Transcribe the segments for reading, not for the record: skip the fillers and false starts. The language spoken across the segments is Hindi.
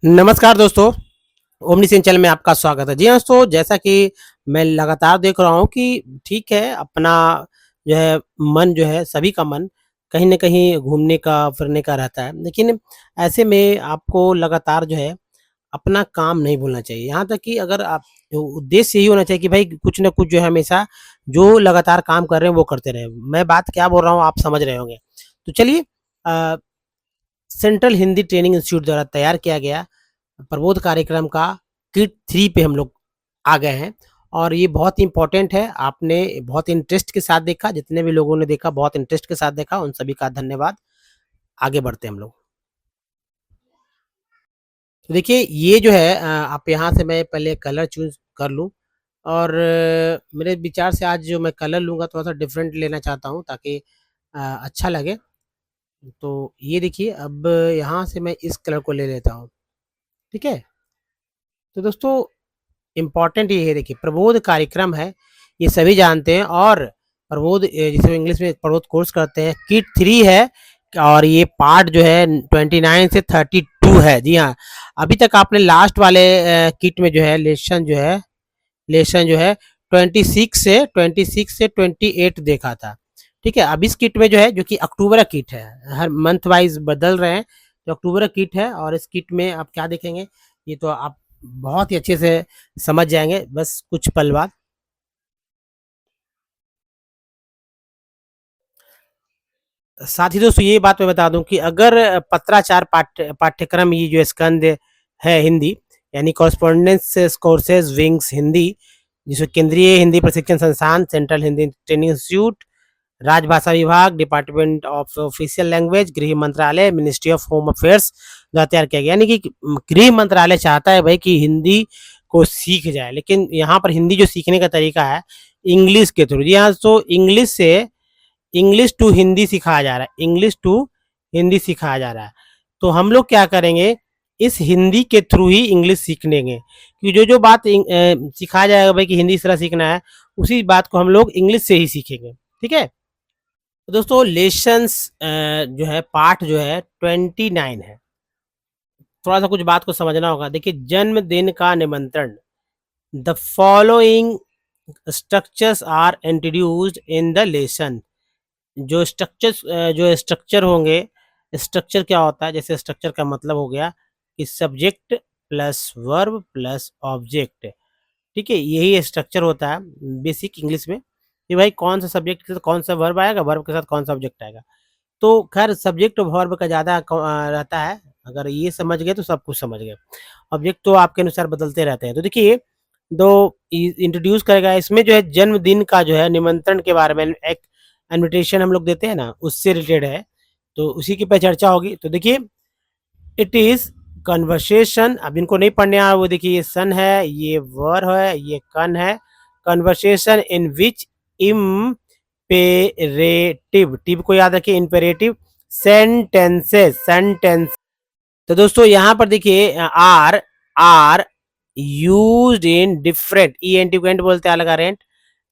नमस्कार दोस्तों, ओमनी चैनल में आपका स्वागत है। जी हाँ दोस्तों, जैसा कि मैं लगातार देख रहा हूँ कि ठीक है, अपना जो है मन जो है सभी का मन कहीं न कहीं घूमने का, फिरने का रहता है। लेकिन ऐसे में आपको लगातार जो है अपना काम नहीं भूलना चाहिए। यहाँ तक कि अगर आप उद्देश्य यही होना चाहिए कि भाई कुछ न कुछ जो है हमेशा जो लगातार काम कर रहे हैं वो करते रहें। मैं बात क्या बोल रहा हूँ आप समझ रहे होंगे। तो चलिए अ, सेंट्रल हिंदी ट्रेनिंग इंस्टीट्यूट द्वारा तैयार किया गया प्रबोध कार्यक्रम का किट 3 पे हम लोग आ गए हैं और ये बहुत ही इम्पोर्टेंट है। आपने बहुत इंटरेस्ट के साथ देखा, जितने भी लोगों ने देखा बहुत इंटरेस्ट के साथ देखा, उन सभी का धन्यवाद। आगे बढ़ते हैं हम लोग। तो देखिए ये जो है आप यहाँ से मैं पहले कलर चूज़ कर लूँ और मेरे विचार से आज जो मैं कलर लूँगा थोड़ा-सा डिफरेंट लेना चाहता हूँ ताकि अच्छा लगे। तो ये देखिए अब यहाँ से मैं इस कलर को ले लेता हूँ, ठीक है? तो दोस्तों इम्पोर्टेंट ये है देखिए प्रबोध कार्यक्रम है, ये सभी जानते हैं और प्रबोध जिसे इंग्लिश में प्रबोध कोर्स करते हैं, किट 3 है और ये पार्ट जो है 29 से 32 है। जी हाँ, अभी तक आपने लास्ट वाले किट में जो है लेसन जो है 26 से 28 देखा था। ठीक है, अब इस किट में जो है जो कि अक्टूबर का किट है, हर मंथ वाइज़ बदल रहे हैं, तो अक्टूबर का किट है और इस किट में आप क्या देखेंगे, ये तो आप बहुत ही अच्छे से समझ जाएँगे बस कुछ पल बाद। साथ ही दोस्तों ये बात मैं बता दूँ कि अगर पत्राचार पाठ्यक्रम ये जो स्कंद है हिंदी, यानी कॉरेस्पॉन्डेंस कोर्सेज़ विंग्स हिंदी, जिसमें केंद्रीय हिंदी प्रशिक्षण संस्थान, सेंट्रल हिंदी ट्रेनिंग इंस्टीट्यूट, राजभाषा विभाग, डिपार्टमेंट ऑफ ऑफिशियल लैंग्वेज, गृह मंत्रालय, मिनिस्ट्री ऑफ होम अफेयर्स द्वारा तैयार किया गया। यानी कि गृह मंत्रालय चाहता है भाई कि हिंदी को सीख जाए, लेकिन यहाँ पर हिंदी जो सीखने का तरीका है इंग्लिश के थ्रू। जी हाँ, तो इंग्लिश टू हिंदी सिखाया जा रहा है, इंग्लिश टू हिंदी सिखाया जा रहा है। तो हम लोग क्या करेंगे, इस हिंदी के थ्रू ही इंग्लिश सीख लेंगे, कि जो बात सिखाया जाएगा भाई कि हिंदी इस तरह सीखना है, उसी बात को हम लोग इंग्लिश से ही सीखेंगे। ठीक है? तो दोस्तों लेसन्स जो है पाठ जो है 29 है। थोड़ा-सा कुछ बात को समझना होगा। देखिए जन्मदिन का निमंत्रण, the following structures are introduced in the lesson. जो स्ट्रक्चर होंगे, स्ट्रक्चर क्या होता है, जैसे स्ट्रक्चर का मतलब हो गया कि subject plus verb plus object, ठीक है? यही स्ट्रक्चर होता है बेसिक इंग्लिश में कि भाई कौन सा सब्जेक्ट के साथ कौन सा वर्ब आएगा, वर्ब के साथ कौन सा ऑब्जेक्ट आएगा। तो खैर सब्जेक्ट और वर्ब का ज़्यादा रहता है, अगर ये समझ गए तो सब कुछ समझ गए। ऑब्जेक्ट तो आपके अनुसार बदलते रहते हैं। तो देखिए दो इंट्रोड्यूस करेगा इसमें जो है जन्मदिन का जो है निमंत्रण के बारे में एक इनविटेशन हम लोग देते हैं ना, उससे रिलेटेड है, तो उसी की पे चर्चा होगी। तो देखिए इट इज कन्वर्सेशन, अब इनको नहीं पढ़ने आ वो देखिए ये सन है, ये वर है, ये कन है। कन्वर्सेशन इन विच इम्पेरेटिव, टिव को याद रखिए, इम्पेरेटिव सेंटेंस। तो दोस्तों यहाँ पर देखिए are used in different, E N T को बोलते हैं अलग रेंट,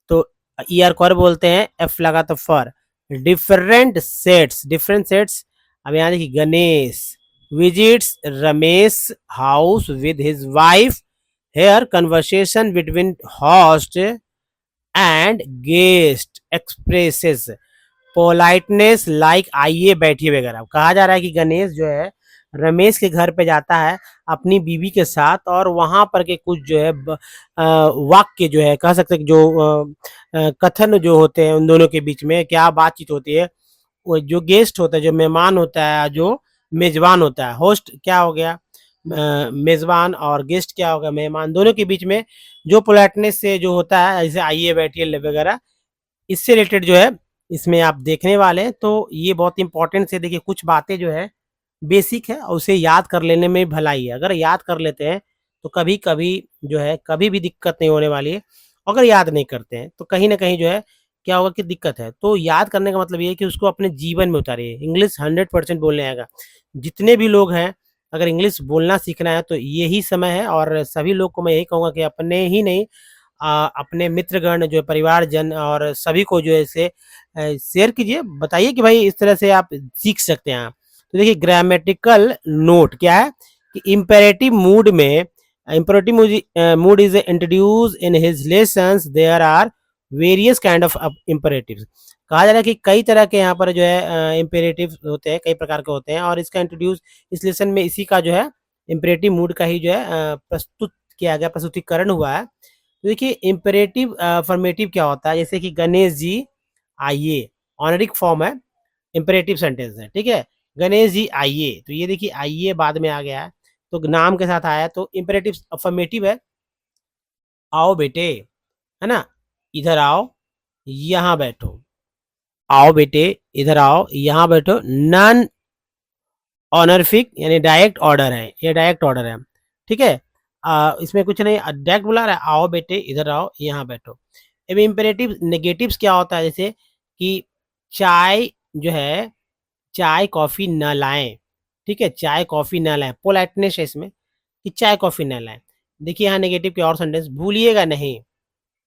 तो ई आर को बोलते हैं, एफ लगा तो फॉर डिफरेंट सेट्स। अब यहाँ देखिए Ganesh visits Ramesh house with his wife, here conversation between host and guest expresses politeness like आइए बैठिए वगैरह। कहा जा रहा है कि गणेश जो है रमेश के घर पे जाता है अपनी बीवी के साथ और वहां पर के कुछ जो है वाक्य जो है कह सकते हैं कि जो कथन जो होते हैं उन दोनों के बीच में क्या बातचीत होती है, वो जो गेस्ट होता है, जो मेहमान होता है, जो मेजबान होता है, होस्ट क्या हो गया मेजबान और गेस्ट क्या होगा मेहमान, दोनों के बीच में जो पोलाइटनेस से जो होता है जैसे आइए बैठिए वगैरह, इससे रिलेटेड जो है इसमें आप देखने वाले हैं। तो ये बहुत इंपॉर्टेंट से देखिए कुछ बातें जो है बेसिक है और उसे याद कर लेने में भलाई है। अगर याद कर लेते हैं तो कभी कभी जो है कभी भी दिक्कत नहीं होने वाली है। अगर याद नहीं करते हैं तो कहीं ना कहीं जो है क्या होगा कि दिक्कत है। तो याद करने का मतलब ये है कि उसको अपने जीवन में उतारिए। इंग्लिश 100% बोलने आएगा। जितने भी लोग हैं अगर इंग्लिश बोलना सीखना है तो यही समय है और सभी लोग को मैं यही कहूँगा कि अपने ही नहीं अपने मित्रगण जो परिवारजन और सभी को जो है इसे शेयर कीजिए, बताइए कि भाई इस तरह से आप सीख सकते हैं आप। तो देखिए ग्रामेटिकल नोट क्या है कि imperative mood is introduced in his lessons. There are various kind of imperatives. कहा जा रहा है कि कई तरह के यहाँ पर जो है इम्पेरेटिव होते हैं, कई प्रकार के होते हैं, और इसका इंट्रोड्यूस इस लेसन में इसी का जो है इम्पेरेटिव मूड का ही जो है प्रस्तुत किया गया, प्रस्तुतिकरण हुआ है। तो देखिए इम्पेरेटिव फॉर्मेटिव क्या होता है, जैसे कि गणेश जी आइए, ऑनरिक फॉर्म है, इम्पेरेटिव सेंटेंस है, ठीक है। गणेश जी आइए, तो ये देखिए आइए बाद में आ गया है, तो नाम के साथ आया है, तो इम्पेरेटिव अफर्मेटिव है, आओ बेटे, है ना, इधर आओ, यहाँ बैठो, आओ बेटे, इधर आओ, यहाँ बैठो, नॉन ऑनरफिक यानी डायरेक्ट ऑर्डर है, ये डायरेक्ट ऑर्डर है, ठीक है। इसमें कुछ नहीं, डायरेक्ट बुला रहा है, आओ बेटे, इधर आओ, यहाँ बैठो। अब इम्पेरेटिव नेगेटिव्स क्या होता है, जैसे कि चाय जो है, चाय कॉफ़ी न लाएँ, ठीक है? चाय कॉफ़ी न लाएँ, पोलाइटनेस है इसमें कि चाय कॉफ़ी न लाएँ। देखिए यहाँ नेगेटिव के और सेंटेंस, भूलिएगा नहीं,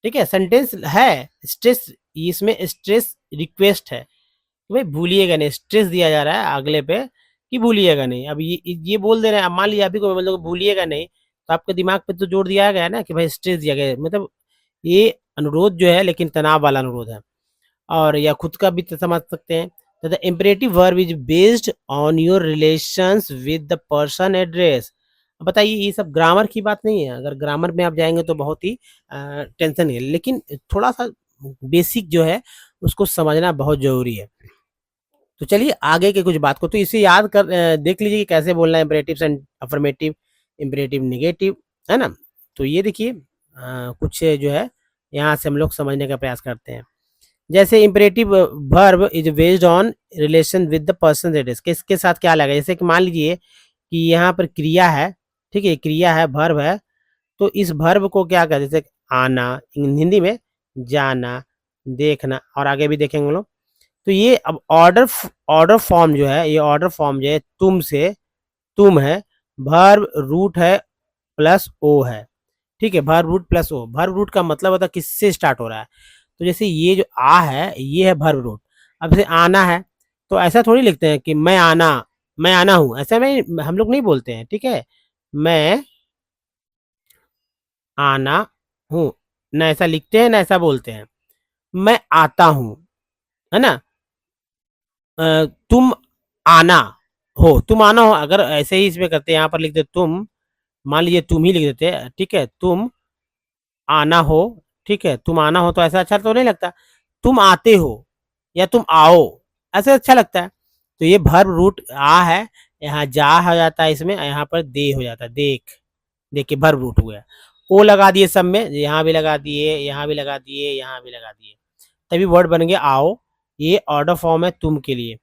ठीक है? सेंटेंस है, स्ट्रेस, इसमें स्ट्रेस रिक्वेस्ट है कि भाई भूलिएगा नहीं, स्ट्रेस दिया जा रहा है अगले पे कि भूलिएगा नहीं। अब ये बोल दे रहे हैं, अब मान लीजिए आप ही को मैं बोल दूँ भूलिएगा नहीं, तो आपके दिमाग पे तो जोर दिया गया है ना कि भाई स्ट्रेस दिया गया है। मतलब ये अनुरोध जो है लेकिन तनाव वाला अनुरोध है। और या खुद का भी समझ सकते हैं। तो the imperative verb is based on your relations with the person address. बताइए ये सब ग्रामर की बात नहीं है, अगर ग्रामर में आप जाएंगे तो बहुत ही टेंशन है, लेकिन थोड़ा सा बेसिक जो है उसको समझना बहुत जरूरी है। तो चलिए आगे के कुछ बात को तो इसे याद कर देख लीजिए कि कैसे बोलना है, imperative and affirmative, imperative negative, है ना। तो ये देखिए कुछ जो है यहाँ से हम लोग समझने का प्रयास करते हैं। जैसे imperative verb is based on relation with the person address, किसके साथ क्या लगा, जैसे कि मान लीजिए कि यहाँ पर क्रिया है, ठीक है, क्रिया है, वर्ब है, तो इस वर्ब को क्या कहते हैं, जैसे आना, हिंदी में जाना, देखना, और आगे भी देखेंगे हम लोग। तो ये अब ऑर्डर फॉर्म जो है, ये ऑर्डर फॉर्म जो है तुम से, तुम है, वर्ब रूट है प्लस ओ है, ठीक है, वर्ब रूट प्लस ओ। वर्ब रूट का मतलब होता है किससे स्टार्ट हो रहा है, तो जैसे ये जो आ है ये है वर्ब रूट। अब जैसे आना है तो ऐसा थोड़ी लिखते हैं कि मैं आना हूँ, ऐसा में हम लोग नहीं बोलते हैं, ठीक है। मैं आना हूँ, ना ऐसा लिखते हैं ना ऐसा बोलते हैं। मैं आता हूँ, है ना। तुम आना तुम आना हो, अगर ऐसे ही इसमें करते यहाँ पर लिखते तुम, मान लीजिए तुम ही लिख देते, ठीक है, तुम आना हो, ठीक है, तुम आना हो, तो ऐसा अच्छा तो नहीं लगता। तुम आते हो या तुम आओ, ऐसे अच्छा लगता है। तो ये वर्ब रूट आ है, यहाँ जा हो जाता है, इसमें यहाँ पर दे हो जाता है, देखिए वर्ब रूट हो गया। ओ लगा दिए सब में, यहाँ भी लगा दिए, यहाँ भी लगा दिए, यहाँ भी लगा दिए, तभी वर्ड बन गया आओ। ये ऑर्डर फॉर्म है तुम के लिए,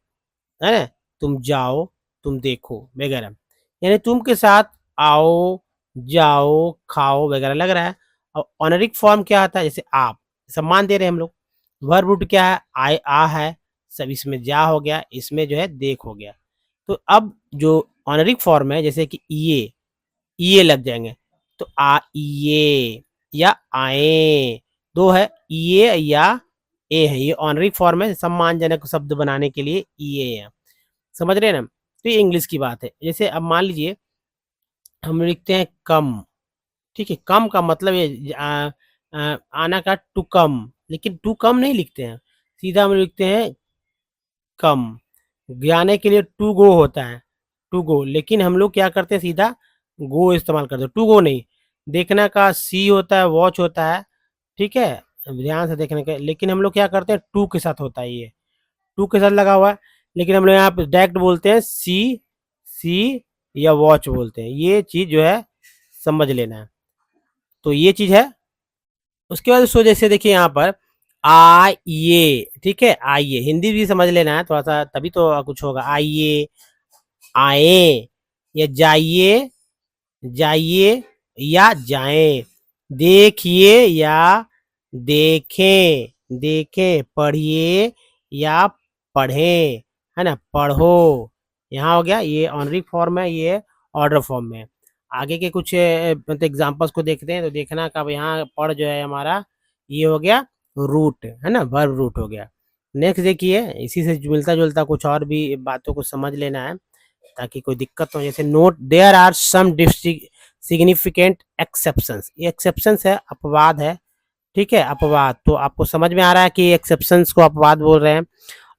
है ना, तुम जाओ, तुम देखो वगैरह, यानी तुम के साथ आओ, जाओ, खाओ वगैरह लग रहा है। और ऑनरिक फॉर्म क्या आता है, जैसे आप, सम्मान दे रहे हैं हम लोग। वर्ब रूट क्या है, आए आ है, सब इसमें जा हो गया, इसमें जो है देख हो गया। तो अब जो ऑनरिक फॉर्म है, जैसे कि ये लग जाएंगे, तो आइए या आए, दो है, ये या ए है, ये ऑनरिक फॉर्म है, सम्मानजनक शब्द बनाने के लिए ये है, समझ रहे हैं ना। तो ये इंग्लिश की बात है। जैसे अब मान लीजिए हम लिखते हैं कम, ठीक है, कम का मतलब ये आना का टू कम, लेकिन टू कम नहीं लिखते हैं, सीधा हम लिखते हैं कम। जाने के लिए टू गो होता है, टू गो, लेकिन हम लोग क्या करते हैं, सीधा गो इस्तेमाल करते हैं, टू गो नहीं। देखना का सी होता है, वॉच होता है, ठीक है, ध्यान से देखने का, लेकिन हम लोग क्या करते हैं, टू के साथ होता है, ये टू के साथ लगा हुआ है, लेकिन हम लोग यहाँ पे डायरेक्ट बोलते हैं सी या वॉच बोलते हैं, ये चीज जो है समझ लेना है। तो ये चीज है। उसके बाद सो जैसे देखिए यहाँ पर आइए, ठीक है, आइए, हिंदी भी समझ लेना है थोड़ा सा, तभी तो कुछ होगा। आइए, आए, या जाइए, जाइए या जाएं, देखिए या देखें, देखें, पढ़िए या पढ़ें, है ना, पढ़ो, यहाँ हो गया, ये ऑनरी फॉर्म है, ये ऑर्डर फॉर्म में। आगे के कुछ मतलब एग्जांपल्स को देखते हैं, तो देखना कब यहाँ पढ़ जो है हमारा, ये हो गया रूट, है ना, वर्ब रूट हो गया। नेक्स्ट देखिए, इसी से मिलता जुलता कुछ और भी बातों को समझ लेना है। ताकि कोई दिक्कत हो। जैसे note there are some significant exceptions, ये एक्सेप्शंस है, अपवाद है, ठीक है, अपवाद। तो आपको समझ में आ रहा है कि एक्सेप्शंस को अपवाद बोल रहे हैं।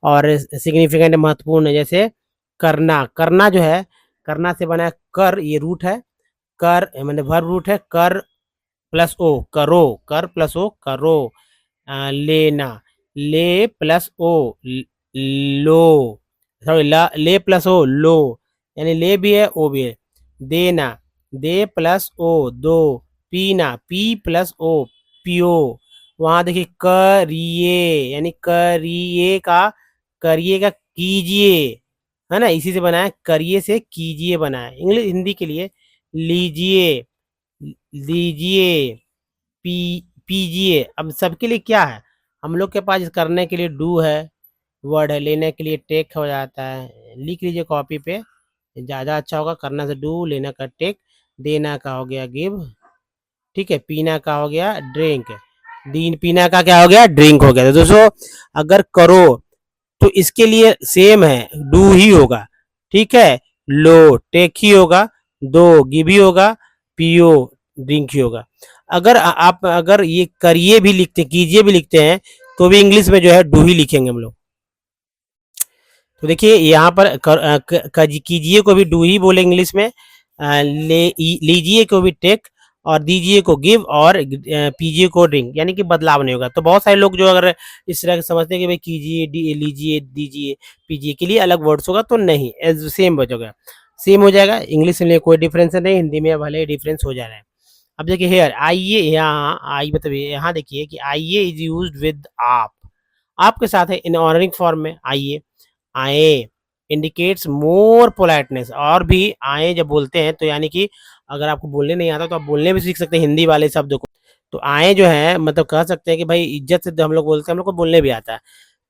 और सिग्निफिकेंट महत्वपूर्ण है, जैसे करना, करना जो है, करना से बना है कर, ये रूट है, कर मतलब वर्ब रूट है, कर प्लस ओ, करो, कर प्लस ओ, करो। लेना, ले प्लस ओ, लो, सॉरी, ले प्लस ओ, लो, यानी ले भी है ओ भी है। देना, दे प्लस ओ, दो। पीना, पी प्लस ओ, पियो। वहां देखिए करिए, यानी करिए का कीजिए, है ना, इसी से बना है, करिए से कीजिए बना है। इंग्लिश हिंदी के लिए लीजिए, लीजिए, पी पीजिए। अब सबके लिए क्या है, हम लोग के पास करने के लिए डू है, वर्ड है, लेने के लिए टेक हो जाता है। लिख लीजिए कॉपी पे, ज़्यादा अच्छा होगा। करना से डू, लेना का टेक, देना का हो गया गिव, ठीक है, पीना का हो गया ड्रिंक, दीन पीना का क्या हो गया, ड्रिंक हो गया। तो दोस्तों अगर करो तो इसके लिए सेम है, डू ही होगा, ठीक है, लो टेक ही होगा, दो गिव ही होगा, पियो ड्रिंक ही होगा। अगर आप अगर ये करिए भी लिखते, कीजिए भी लिखते हैं, तो भी इंग्लिश में जो है डू ही लिखेंगे हम लोग। तो देखिए यहाँ पर कीजिए को भी डू ही बोले इंग्लिश में, लीजिए को भी टेक, और दीजिए को गिव, और पीजिए को ड्रिंक, यानी कि बदलाव नहीं होगा। तो बहुत सारे लोग जो अगर इस तरह समझते हैं कि भाई कीजिए, लीजिए, दीजिए, पीजिए के लिए अलग वर्ड्स होगा, तो नहीं, एज सेम बचोगा, सेम हो जाएगा। इंग्लिश में कोई डिफरेंस नहीं, हिंदी में भले डिफरेंस हो जा रहा है। अब देखिए हेयर, आइए, यहाँ आई मतलब यहाँ देखिए कि आइए इज यूज्ड विद आप, आपके साथ है इन ऑनरिंग फॉर्म में आइए, आए इंडिकेट्स मोर पोलाइटनेस। और भी आए जब बोलते हैं तो यानी कि अगर आपको बोलने नहीं आता तो आप बोलने भी सीख सकते हैं हिंदी वाले शब्द को। तो आए जो है मतलब कह सकते हैं कि भाई इज्जत से हम लोग बोलते हैं, हम लोग को बोलने भी आता है।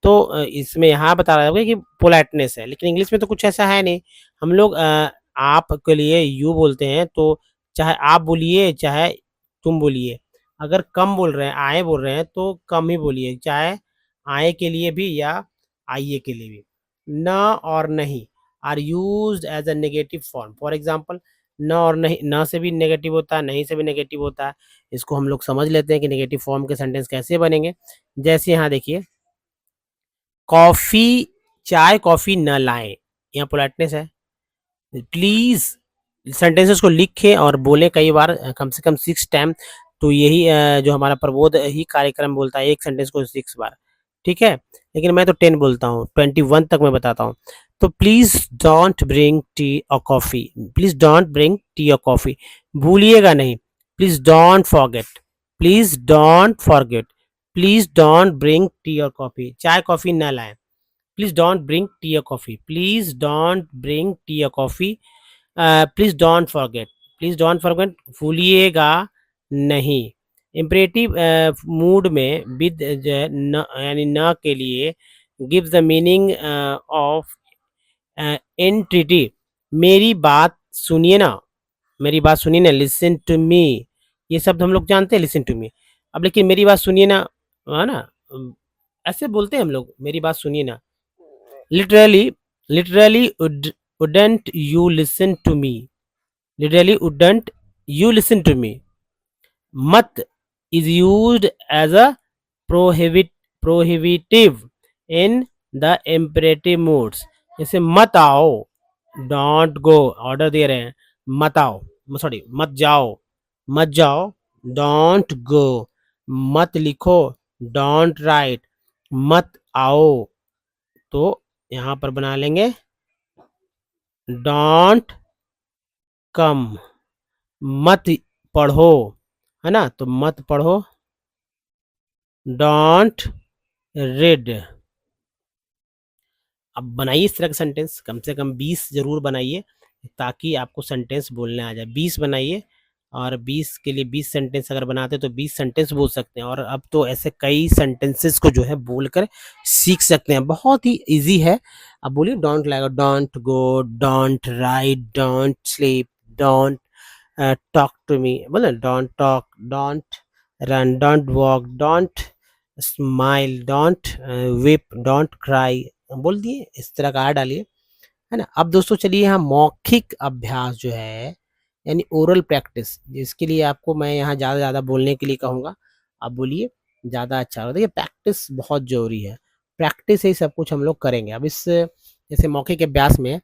तो इसमें यहाँ बता रहा है कि पोलाइटनेस है, लेकिन इंग्लिश में तो कुछ ऐसा है नहीं। हम लोग आप के लिए यू बोलते हैं, तो चाहे आप बोलिए चाहे तुम बोलिए। अगर कम बोल रहे हैं, आए बोल रहे हैं, तो कम ही बोलिए, चाहे आए के लिए भी या आइए के लिए भी। न और नहीं are used as a negative form. For example, न और नहीं, न से भी नेगेटिव होता है, नहीं से भी नेगेटिव होता है। इसको हम लोग समझ लेते हैं कि नेगेटिव फॉर्म के सेंटेंस कैसे बनेंगे। जैसे यहाँ देखिए, कॉफ़ी, चाय कॉफ़ी न लाएं, यहाँ पोलाइटनेस है। प्लीज़ सेंटेंसेस को लिखें और बोलें कई बार, कम से कम 6 टाइम। तो यही जो हमारा प्रबोध ही कार्यक्रम बोलता है, एक सेंटेंस को 6 बार, ठीक है। लेकिन मैं तो 10 बोलता हूँ, 21 तक मैं बताता हूँ। तो प्लीज़ डोंट ब्रिंग टी और coffee, please don't bring tea और कॉफ़ी, भूलिएगा नहीं। Please don't forget, please don't forget, please don't bring tea और कॉफ़ी, चाय कॉफ़ी ना लाएं। प्लीज़ डोंट ब्रिंग टी और coffee, please don't bring tea और coffee, please don't forget, please don't forget, भूलिएगा नहीं। इम्परेटिव मूड में विद जो है न, यानी न के लिए gives the meaning of entity. मेरी बात सुनिए ना, मेरी बात सुनिए ना, लिसन टू मी, ये शब्द हम लोग जानते हैं, लिसन टू मी। अब लेकिन मेरी बात सुनिए ना, है ना, ऐसे बोलते हैं हम लोग, मेरी बात सुनिए ना। Literally, literally wouldn't you listen to me, literally wouldn't you listen to me। मत is used as a prohibitive in the imperative modes। जैसे मत आओ, डोंट गो, ऑर्डर दे रहे हैं, मत आओ, सॉरी मत जाओ, मत जाओ, डोंट गो। मत लिखो, डोंट राइट, मत आओ, तो यहाँ पर बना लेंगे डोंट कम। मत पढ़ो, है ना, तो मत पढ़ो, डोंट रीड। अब बनाइए इस तरह का सेंटेंस, कम से कम 20 जरूर बनाइए, ताकि आपको सेंटेंस बोलने आ जाए। 20 बनाइए, और 20 के लिए 20 सेंटेंस अगर बनाते तो 20 सेंटेंस बोल सकते हैं। और अब तो ऐसे कई सेंटेंसेस को जो है बोलकर सीख सकते हैं, बहुत ही इजी है। अब बोलिए, don't like, don't go, don't write, don't sleep, don't talk to me, बोले don't talk, don't run, don't walk, don't smile, don't whip, don't cry, बोल दिए। इस तरह का डालिए, है ना। अब दोस्तों चलिए यहाँ मौखिक अभ्यास जो है यानी ओरल प्रैक्टिस, जिसके लिए आपको मैं यहाँ ज़्यादा ज़्यादा बोलने के लिए कहूँगा। आप बोलिए, ज़्यादा अच्छा होगा। देखिए प्रैक्टिस बहुत ज़रूरी है, प्रैक्टिस से ही सब कुछ हम लोग करेंगे। अब इस जैसे मौखिक अभ्यास में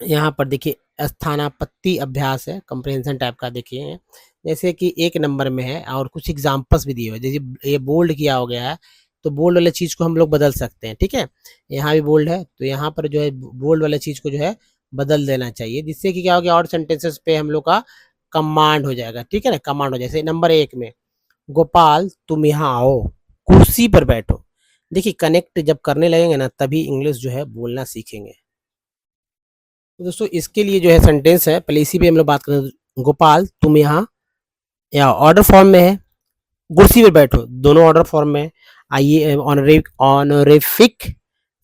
यहाँ पर देखिए स्थानापत्ति अभ्यास है, कंप्रिहेंशन टाइप का देखिए, जैसे कि 1 नंबर में है और कुछ एग्ज़ाम्पल्स भी दिए हुए हैं। जैसे ये बोल्ड किया हो गया है, तो बोल्ड वाले चीज़ को हम लोग बदल सकते हैं, ठीक है? यहाँ भी बोल्ड है, तो यहाँ पर जो है बोल्ड वाले चीज़ को जो है बदल देना चाहिए, जिससे कि क्या हो गया और सेंटेंसेस पे हम लोग का कमांड हो जाएगा, ठीक है ना? कमांड हो जैसे नंबर 1 में, गोपाल तुम यहाँ आओ, कुर्सी पर बैठो। देखिए कनेक्ट जब करने लगेंगे ना तभी इंग्लिश जो है बोलना सीखेंगे। तो दोस्तों इसके लिए जो है सेंटेंस है, पहले इसी पे हम लोग बात करें। गोपाल तुम यहाँ ऑर्डर फॉर्म में है, कुर्सी पर बैठो, दोनों ऑर्डर फॉर्म में है। आइए ऑनरेफिक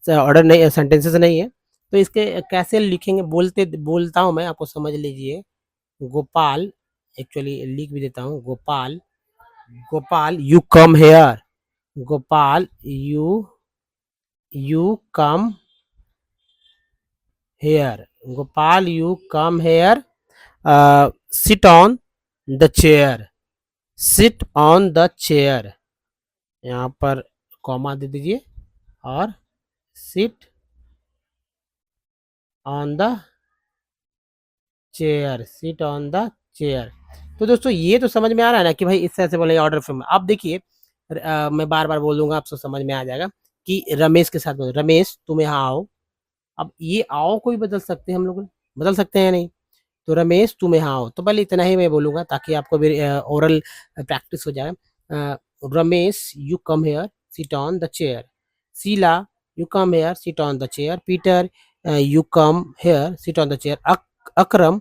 ऑर्डर नहीं, सेंटेंसेस नहीं है, तो इसके कैसे लिखेंगे बोलते बोलता हूँ मैं, आपको समझ लीजिए। गोपाल, एक्चुअली लिख भी देता हूँ, Gopal, Gopal you come hair, Gopal you come hair, Gopal you come here, sit on the chair, seat on the chair, यहाँ पर कॉमा दे दीजिए, और seat on the chair, seat on the chair. तो दोस्तों ये तो समझ में आ रहा है ना कि भाई इस तरह से बोलेंगे ऑर्डर फॉर्म में। अब देखिए मैं बार बार बोल दूंगा, आपको समझ में आ जाएगा कि रमेश के साथ बोलो, रमेश तुम यहाँ आओ। अब ये आओ को भी बदल सकते हैं हम लोग, बदल सकते हैं नहीं, तो रमेश तुम यहाँ आओ, तो पहले इतना ही मैं बोलूँगा ताकि आपको भी ओरल प्रैक्टिस हो जाए। Ramesh you come here, sit on the chair, Sheela you come here, sit on the chair, Peter you come here, sit on the chair, Akram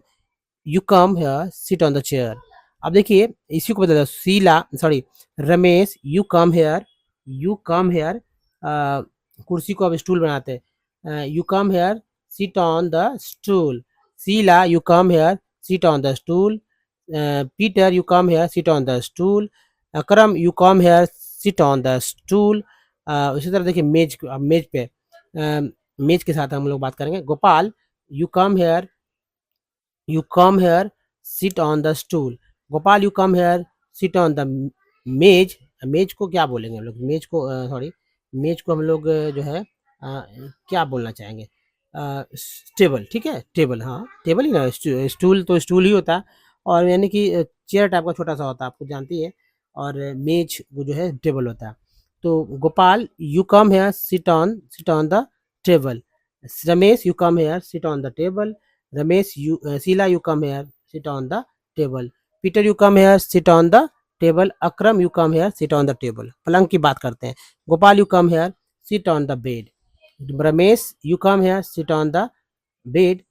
you come here, sit on the chair. अब देखिए इसी को बदल दो, Sheela sorry Ramesh you come here, you come here, कुर्सी को अब स्टूल बनाते हैं, you come here, sit on the stool, Sheela you come here, sit on the stool, Peter you come here, sit on the stool, Akram you come here, sit on the stool. उसी तरह देखिए मेज, अब मेज पे मेज के साथ हम लोग बात करेंगे। Gopal you come hair, you come here, sit on the stool, Gopal you come here, sit on the मेज। मेज को क्या बोलेंगे हम लोग, मेज को सॉरी मेज को हम लोग जो है क्या बोलना चाहेंगे, टेबल, ठीक है, टेबल, हाँ टेबल ही ना, स्टूल तो स्टूल ही होता है, और यानी कि चेयर टाइप का छोटा सा होता है, आपको जानती है, और मेज वो जो है टेबल होता है। तो Gopal you come here, sit on the table, Ramesh you come here, sit on the table, Ramesh you Sheela you come here, sit on the table, Peter you come here, sit on the table, Akram you come here, sit on the table. पलंग की बात करते हैं, Gopal you come here, sit on the bed, Ramesh you come here, sit on the bed,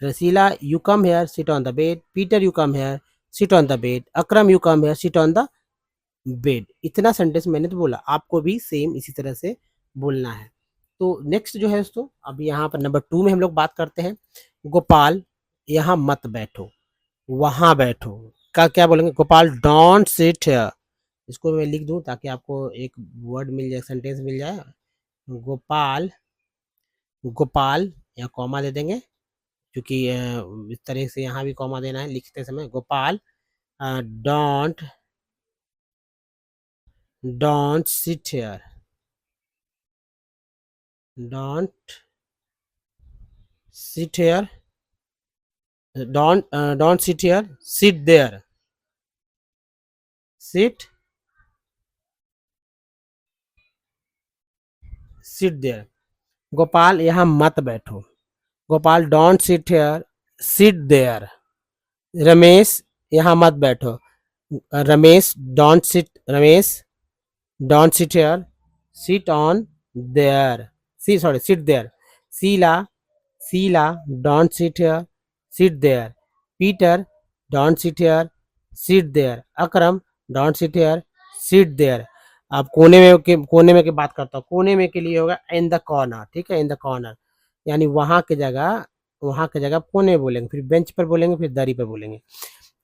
Rasila you come here, sit on the bed, Peter you come here, sit on the bed, Akram you come here, sit on the bed. इतना सेंटेंस मैंने तो बोला, आपको भी सेम इसी तरह से बोलना है। तो नेक्स्ट जो है दोस्तों, अब यहाँ पर नंबर 2 में हम लोग बात करते हैं, गोपाल यहाँ मत बैठो, वहाँ बैठो, का क्या बोलेंगे, गोपाल डोंट सिट हियर। इसको मैं लिख दूं ताकि आपको एक वर्ड मिल जाए, सेंटेंस मिल जाए। गोपाल, गोपाल या कॉमा दे देंगे, क्योंकि इस तरह से यहाँ भी कॉमा देना है लिखते समय। Gopal don't don't sit here, don't sit here, don't sit here, sit there, sit sit there. Gopal यहाँ मत बैठो, Gopal don't sit here, sit there. Ramesh यहाँ मत बैठो, Ramesh don't sit, Ramesh don't sit here, sit on there, see sorry sit there. Sheela, Sheela don't sit here, sit there, Peter don't sit here, sit there, Akram don't sit here, sit there. अब कोने में की बात करता हूँ, कोने में के लिए होगा इन द कॉर्नर, ठीक है, इन द कॉर्नर, यानी वहां की जगह कोने में बोलेंगे, फिर बेंच पर बोलेंगे, फिर दरी पर बोलेंगे।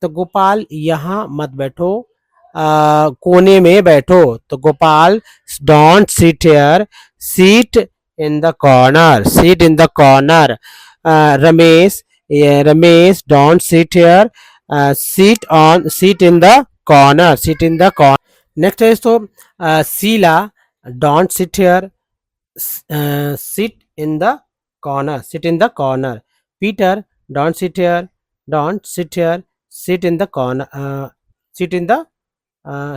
तो गोपाल यहाँ मत बैठो, कोने में बैठो, तो Gopal don't sit here, seat in the corner. Sit in the corner. Ramesh, yeah, Ramesh, don't sit here. Sit in the corner. Sit in the corner. Next is to Sheila, don't sit here. Sit in the corner. Sit in the corner. Peter, don't sit here. Don't sit here. Sit in the corner. Sit in the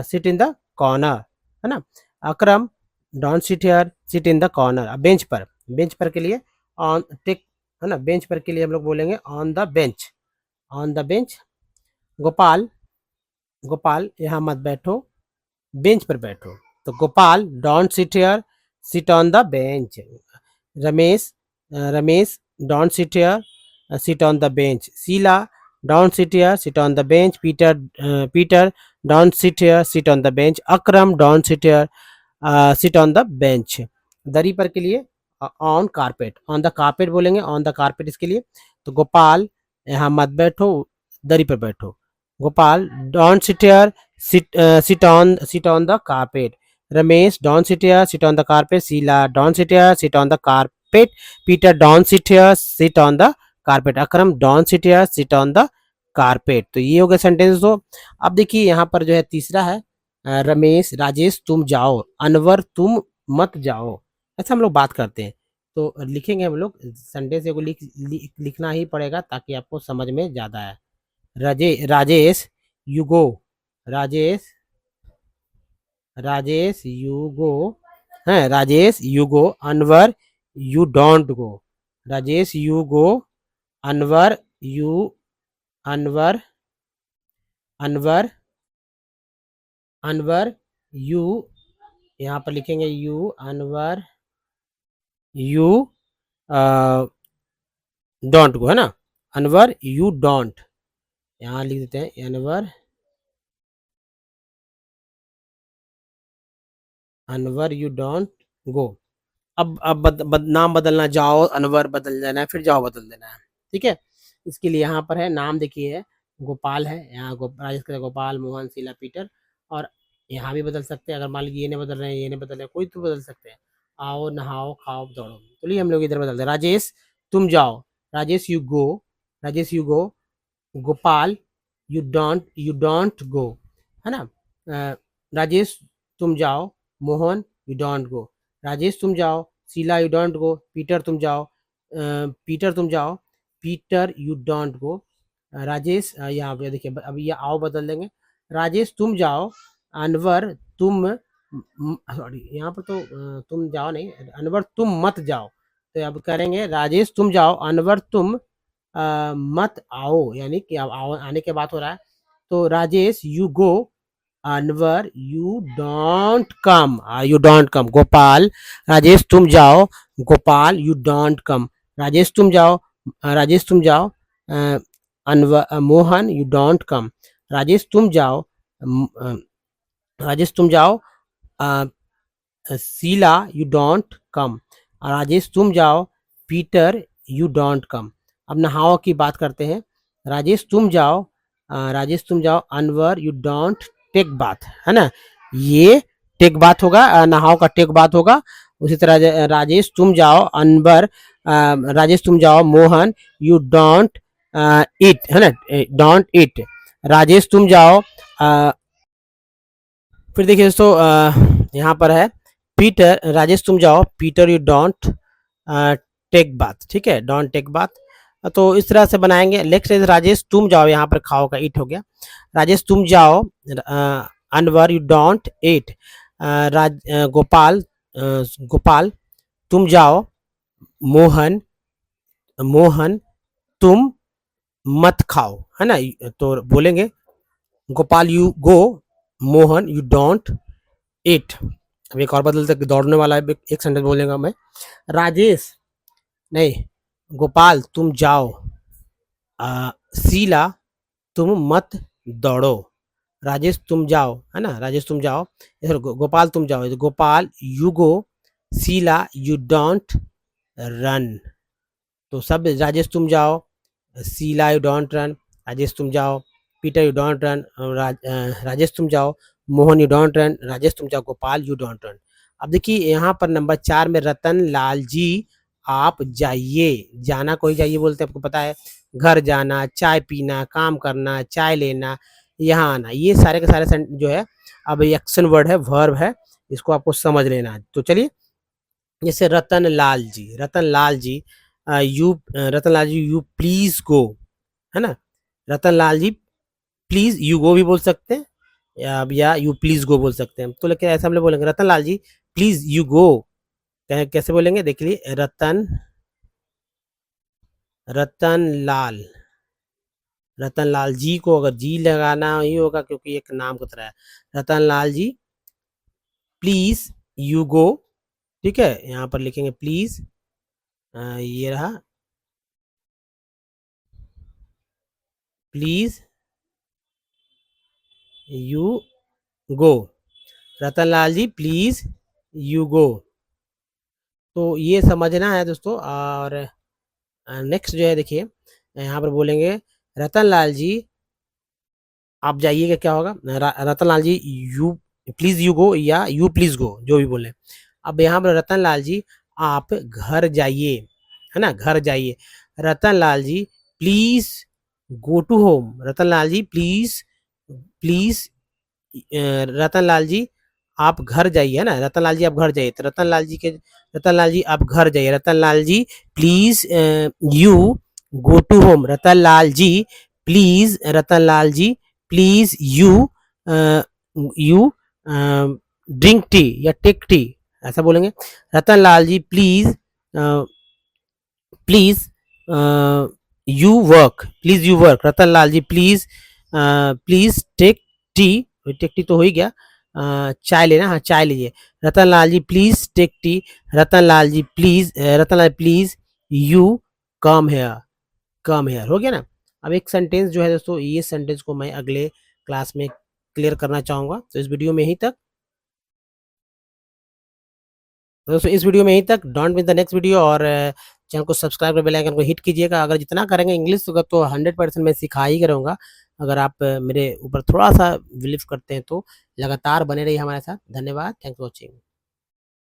sit in the corner, है ना. Akram, don't sit here, sit in the corner. Bench पर, बेंच पर के लिए ऑन टेक, है ना. बेंच पर के लिए हम लोग बोलेंगे on the bench, on the bench. Gopal, Gopal यहाँ मत बैठो, बेंच पर बैठो. तो Gopal, don't sit here, sit on the bench. Ramesh, Ramesh, don't sit here, sit on the bench. Sheila, don't sit here, sit on the bench. Peter, Peter, don't sit here, sit on the bench. Akram, don't sit here, sit on the bench. दरी पर के लिए on carpet, on the carpet बोलेंगे, ऑन द कारपेट इसके लिए. तो गोपाल यहाँ मत बैठो, दरी पर बैठो. Gopal, don't sit here, sit on the carpet. Ramesh, don't sit here, sit on the carpet. Sheela, don't sit here, sit on the carpet. Peter, don't sit here, sit on the carpet. Akram, don't sit here, sit on the carpet. तो ये हो गया सेंटेंस. तो अब देखिए यहाँ पर जो है तीसरा है, रमेश, राजेश तुम जाओ, अनवर तुम मत जाओ. ऐसा हम लोग बात करते हैं. तो लिखेंगे हम लोग सेंटेंस को लिखना ही पड़ेगा ताकि आपको समझ में ज़्यादा आए. Rajesh you go. Rajesh, Rajesh you go है. Rajesh you go. Anwar you don't go. Rajesh you go. Anwar you, Anwar, Anwar, Anwar you, यहाँ पर लिखेंगे you, Anwar you don't go, है ना. अनवर यू डोंट, यहाँ लिख देते हैं Anwar, Anwar you don't go. अब नाम बदलना, जाओ अनवर बदल देना है, फिर जाओ बदल देना है. ठीक है. इसके लिए यहाँ पर है नाम देखिए, गोपाल है यहाँ, राजेश का गोपाल, मोहन, शीला, पीटर. और यहाँ भी बदल सकते हैं, अगर मान लीजिए ये नहीं बदल रहे हैं, ये नहीं बदल रहे हैं, कोई तो बदल सकते हैं. आओ, नहाओ, खाओ, दौड़ो. चलिए हम लोग इधर बदलते हैं. राजेश तुम जाओ. Rajesh you go. Rajesh you go. Gopal you don't go, है ना. राजेश तुम जाओ. Mohan you don't go. Rajesh तुम जाओ. Sheela you don't go. Peter तुम जाओ. पीटर तुम जाओ. Peter you don't go. Rajesh, यहाँ पे देखिए अब ये आओ बदल देंगे. राजेश तुम जाओ. अनवर तुम, सॉरी यहाँ पर तो तुम जाओ नहीं, अनवर तुम मत जाओ. तो अब करेंगे राजेश तुम जाओ, अनवर तुम मत आओ, यानी कि अब आओ आने के बात हो रहा है. तो Rajesh you go. Anwar you don't come, you don't come. Gopal, Rajesh तुम जाओ. Gopal you don't come. Rajesh तुम जाओ. राजेश तुम जाओ. Anwar, Mohan you don't come. Rajesh तुम जाओ. राजेश तुम जाओ. Sheela you don't come. Rajesh तुम जाओ. Peter you don't come. अब नहाओ की बात करते हैं. राजेश तुम जाओ. राजेश तुम जाओ. अनवर यू डोंट टेक बात, है ना. ये टेक बात होगा, नहाओ का टेक बात होगा. उसी तरह राजेश तुम जाओ. अनवर, राजेश तुम जाओ. मोहन यू डोंट ईट, है ना, डोंट ईट. राजेश तुम जाओ. फिर देखिए दोस्तों यहाँ पर है पीटर, राजेश तुम जाओ. पीटर यू डोंट टेक बात. ठीक है, डोंट टेक बात. तो इस तरह से बनाएंगे. नेक्स्ट इज राजेश तुम जाओ. यहाँ पर खाओ का ईट हो गया. राजेश तुम जाओ. Anwar you don't eat. Gopal, Gopal तुम जाओ. मोहन, मोहन तुम मत खाओ, है ना. तो बोलेंगे Gopal you go. Mohan you don't eat. अब एक और बदलते, दौड़ने वाला एक सेंटेंस बोलेगा मैं. राजेश नहीं, गोपाल तुम जाओ. शीला तुम मत दौड़ो. राजेश तुम जाओ, है ना. राजेश तुम जाओ. इधर गोपाल तुम जाओ. Gopal you go. Sheela you don't run. तो सब राजेश तुम जाओ. Sheela you don't run. Rajesh तुम जाओ. Peter you don't run. Rajesh तुम जाओ. Mohan you don't run. Rajesh तुम जाओ. Gopal you don't run. अब देखिए यहाँ पर नंबर 4 में रतन लाल जी आप जाइए, जाना कोई जाइए बोलते हैं, आपको पता है, घर जाना, चाय पीना, काम करना, चाय लेना, यहाँ आना, ये सारे के सारे जो है अब एक्शन वर्ड है, वर्ब है, इसको आपको समझ लेना है। तो चलिए, जैसे रतन लाल जी रतन लाल जी यू प्लीज गो, है ना, रतन लाल जी प्लीज यू गो भी बोल सकते हैं, या यू प्लीज गो बोल सकते हैं। तो लेकिन ऐसा हम लोग बोलेंगे रतन लाल जी प्लीज यू गो, कैसे बोलेंगे देख लीजिए, रतन लाल रतन लाल जी को अगर जी लगाना ही होगा क्योंकि एक नाम की तरह है, रतन लाल जी प्लीज यू गो, ठीक है, यहाँ पर लिखेंगे प्लीज, ये रहा, please you go, Ratan Lal ji please you go. तो ये समझना है दोस्तों। और नेक्स्ट जो है देखिए, यहाँ पर बोलेंगे रतन लाल जी आप जाइएगा, क्या होगा, रतन लाल जी यू प्लीज यू गो या यू प्लीज गो, जो भी बोले। अब यहाँ पर रतन लाल जी आप घर जाइए, है ना, घर जाइए, Ratan Lal ji please go to home, Ratan Lal ji please please Ratan Lal ji आप घर जाइए, है ना, रतन लाल जी आप घर जाइए, तो रतन लाल जी आप घर जाइए, Ratan Lal ji please you go to home, Ratan Lal ji please, Ratan Lal ji please you drink tea या टेक टी, ऐसा बोलेंगे, Ratan Lal ji please please please you work, Ratan Lal ji please please tea take tea तो हो ही गया, चाय लेना, हाँ चाय लीजिए, Ratan Lal ji please take tea, Ratan Lal ji please Ratan Lal please you come here हो गया ना। अब एक सेंटेंस जो है दोस्तों, ये सेंटेंस को मैं अगले क्लास में क्लियर करना चाहूंगा, तो इस वीडियो में यहीं तक, तो दोस्तों इस वीडियो में यहीं तक, don't miss the next video, और चैनल को सब्सक्राइब कर बेल आइकन को हिट कीजिएगा। अगर जितना करेंगे इंग्लिश होगा तो 100% मैं सिखा ही करूँगा। अगर आप मेरे ऊपर थोड़ा सा बिलीव करते हैं तो लगातार बने रहिए हमारे साथ। धन्यवाद, थैंक्स फॉर वॉचिंग।